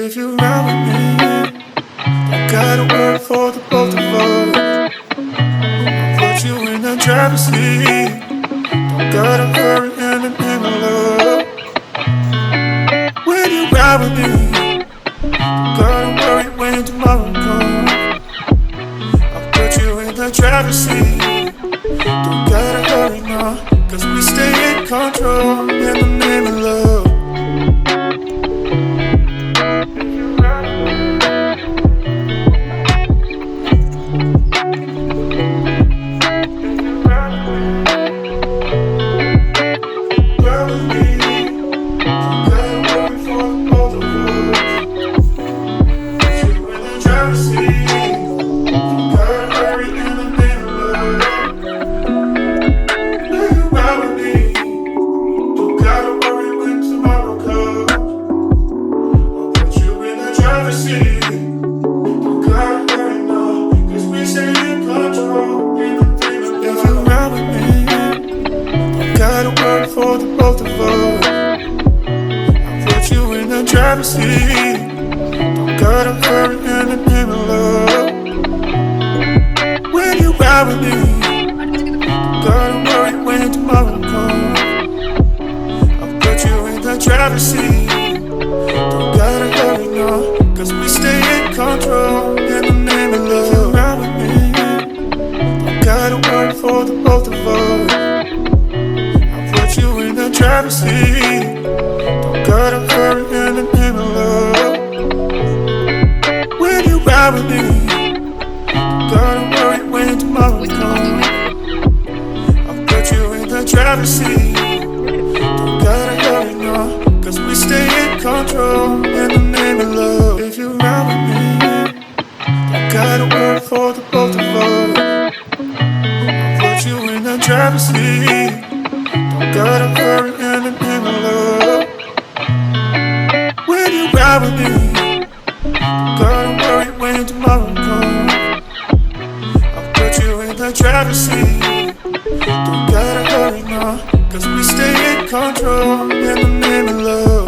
If you ride with me, don't gotta work for the both of us. I'll put you in the driver's seat. Don't gotta hurry in the name of love. When you ride with me, don't gotta worry when tomorrow comes. I'll put you in the driver's seat. Don't gotta hurry now, 'cause we stay in control in the name of love. For the both of us, I'll put you in the driver's seat. Don't gotta hurry in the name of love. When you ride with me, don't gotta worry when tomorrow comes. I'll put you in the driver's seat. Don't gotta hurry now, 'cause we stay in control in the name of love. If you ride with me, don't gotta worry for the both of us. You in the driver's seat. Don't gotta hurry in the name of love. When you ride with me, don't gotta worry when tomorrow comes. I'll put you in the driver's seat. Don't gotta hurry now, 'cause we stay in control in the name of love. If you ride with me, don't gotta worry for the both of us. I'll put you in the driver's seat. Don't gotta hurry in the name of love. When you ride with me, don't gotta worry when tomorrow comes. I'll put you in the driver's seat. Don't gotta hurry now, 'cause we stay in control in the name of love.